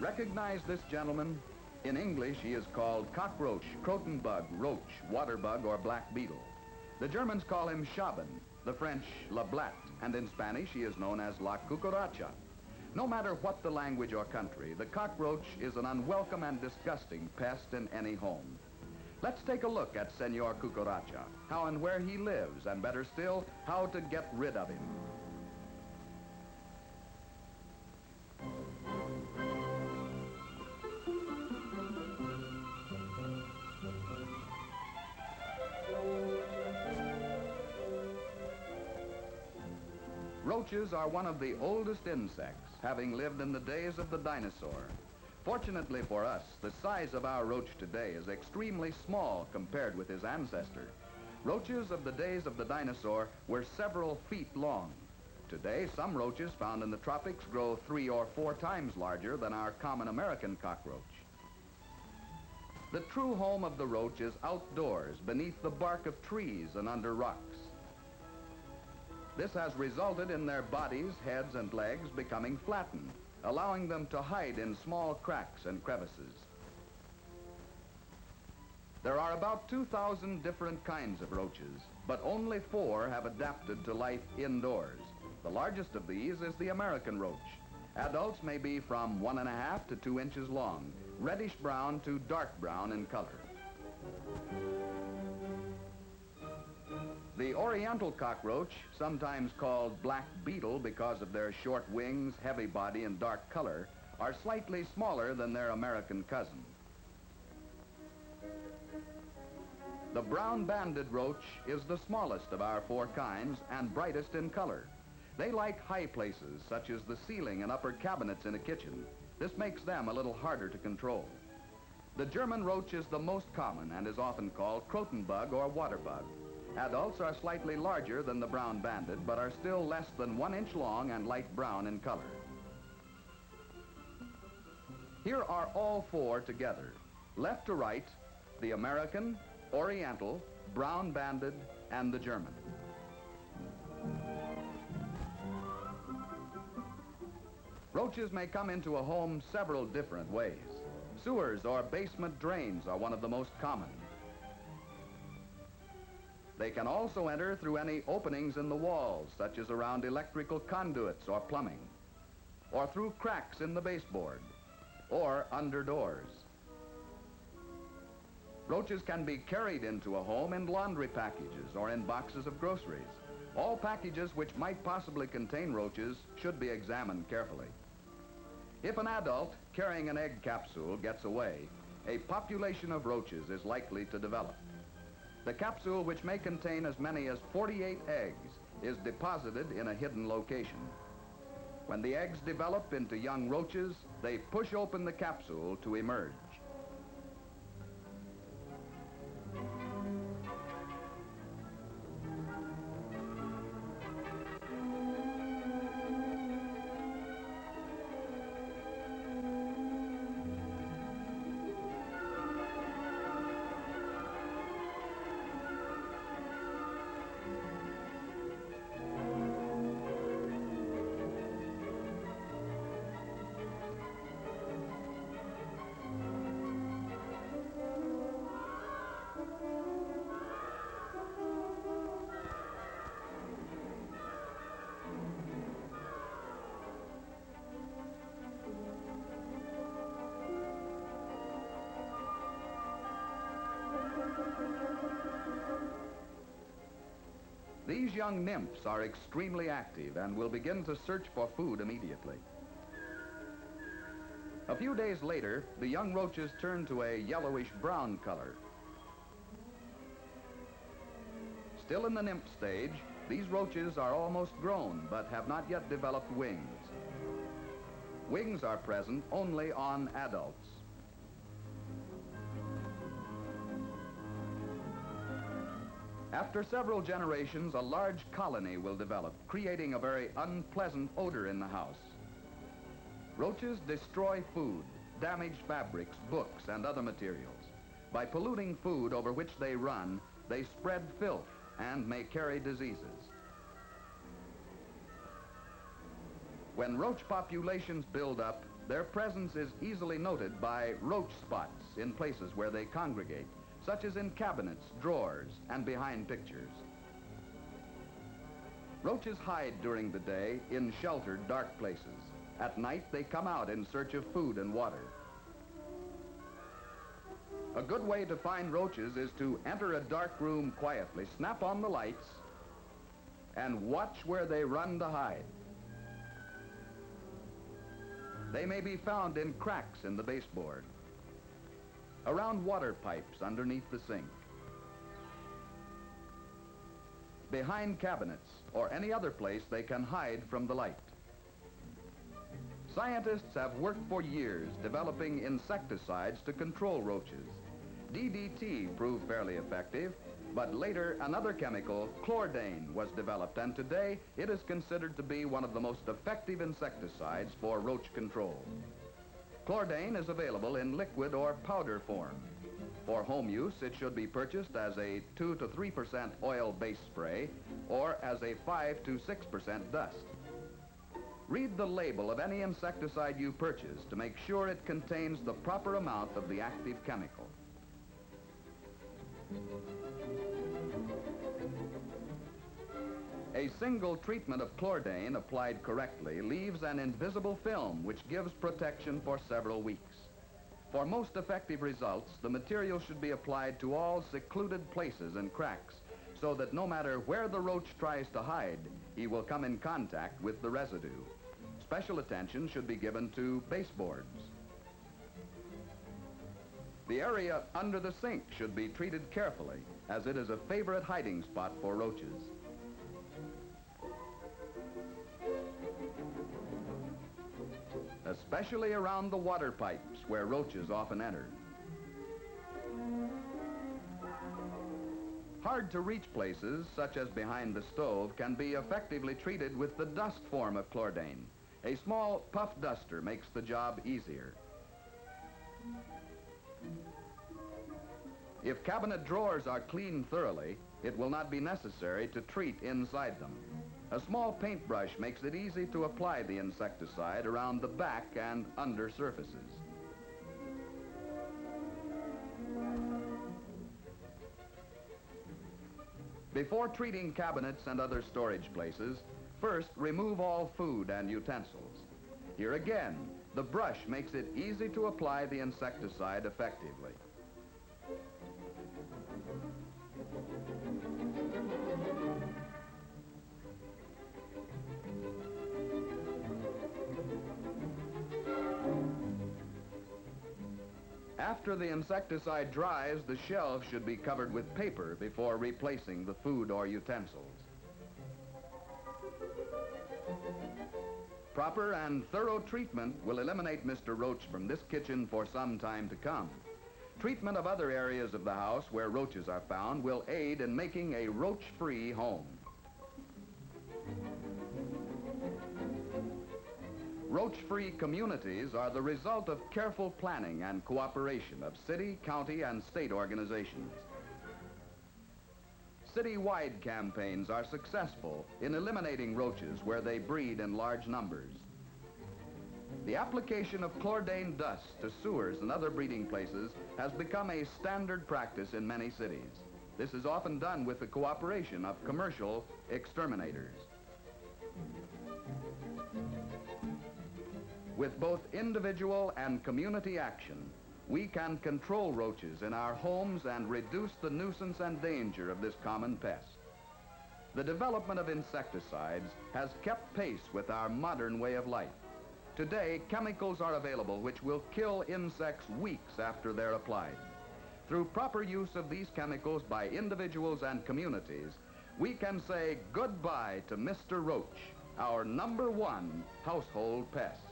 Recognize this gentleman? In English, he is called cockroach, croton bug, roach, water bug, or black beetle. The Germans call him Schaben, the French la blatte, and in Spanish he is known as la cucaracha. No matter what the language or country, the cockroach is an unwelcome and disgusting pest in any home. Let's take a look at Senor Cucaracha, how and where he lives, and better still, how to get rid of him. Roaches are one of the oldest insects, having lived in the days of the dinosaur. Fortunately for us, the size of our roach today is extremely small compared with his ancestor. Roaches of the days of the dinosaur were several feet long. Today, some roaches found in the tropics grow 3 or 4 times larger than our common American cockroach. The true home of the roach is outdoors, beneath the bark of trees and under rocks. This has resulted in their bodies, heads, and legs becoming flattened, allowing them to hide in small cracks and crevices. There are about 2,000 different kinds of roaches, but only 4 have adapted to life indoors. The largest of these is the American roach. Adults may be from 1.5 to 2 inches long, reddish brown to dark brown in color. The oriental cockroach, sometimes called black beetle because of their short wings, heavy body, and dark color, are slightly smaller than their American cousin. The brown-banded roach is the smallest of our 4 kinds and brightest in color. They like high places, such as the ceiling and upper cabinets in a kitchen. This makes them a little harder to control. The German roach is the most common and is often called croton bug or water bug. Adults are slightly larger than the brown-banded, but are still less than 1 inch long and light brown in color. Here are all 4 together. Left to right, the American, Oriental, brown-banded, and the German. Roaches may come into a home several different ways. Sewers or basement drains are one of the most common. They can also enter through any openings in the walls, such as around electrical conduits or plumbing, or through cracks in the baseboard, or under doors. Roaches can be carried into a home in laundry packages or in boxes of groceries. All packages which might possibly contain roaches should be examined carefully. If an adult carrying an egg capsule gets away, a population of roaches is likely to develop. The capsule, which may contain as many as 48 eggs, is deposited in a hidden location. When the eggs develop into young roaches, they push open the capsule to emerge. These young nymphs are extremely active and will begin to search for food immediately. A few days later, the young roaches turn to a yellowish-brown color. Still in the nymph stage, these roaches are almost grown but have not yet developed wings. Wings are present only on adults. After several generations, a large colony will develop, creating a very unpleasant odor in the house. Roaches destroy food, damage fabrics, books, and other materials. By polluting food over which they run, they spread filth and may carry diseases. When roach populations build up, Their presence is easily noted by roach spots in places where they congregate, such as in cabinets, drawers, and behind pictures. Roaches hide during the day in sheltered, dark places. At night, they come out in search of food and water. A good way to find roaches is to enter a dark room quietly, snap on the lights, and watch where they run to hide. They may be found in cracks in the baseboard, around water pipes underneath the sink, behind cabinets, or any other place they can hide from the light. Scientists have worked for years developing insecticides to control roaches. DDT proved fairly effective, but later another chemical, Chlordane, was developed, and today it is considered to be one of the most effective insecticides for roach control. Chlordane is available in liquid or powder form. For home use, it should be purchased as a 2 to 3% oil-based spray or as a 5 to 6% dust. Read the label of any insecticide you purchase to make sure it contains the proper amount of the active chemical. A single treatment of Chlordane applied correctly leaves an invisible film which gives protection for several weeks. For most effective results, the material should be applied to all secluded places and cracks so that no matter where the roach tries to hide, he will come in contact with the residue. Special attention should be given to baseboards. The area under the sink should be treated carefully, as it is a favorite hiding spot for roaches. Especially around the water pipes where roaches often enter. Hard-to-reach places, such as behind the stove, can be effectively treated with the dust form of Chlordane. A small puff duster makes the job easier. If cabinet drawers are cleaned thoroughly, it will not be necessary to treat inside them. A small paintbrush makes it easy to apply the insecticide around the back and under surfaces. Before treating cabinets and other storage places, first remove all food and utensils. Here again, the brush makes it easy to apply the insecticide effectively. After the insecticide dries, the shelves should be covered with paper before replacing the food or utensils. Proper and thorough treatment will eliminate Mr. Roach from this kitchen for some time to come. Treatment of other areas of the house where roaches are found will aid in making a roach-free home. Roach-free communities are the result of careful planning and cooperation of city, county, and state organizations. City-wide campaigns are successful in eliminating roaches where they breed in large numbers. The application of Chlordane dust to sewers and other breeding places has become a standard practice in many cities. This is often done with the cooperation of commercial exterminators. With both individual and community action, we can control roaches in our homes and reduce the nuisance and danger of this common pest. The development of insecticides has kept pace with our modern way of life. Today, chemicals are available which will kill insects weeks after they're applied. Through proper use of these chemicals by individuals and communities, we can say goodbye to Mr. Roach, our #1 household pest.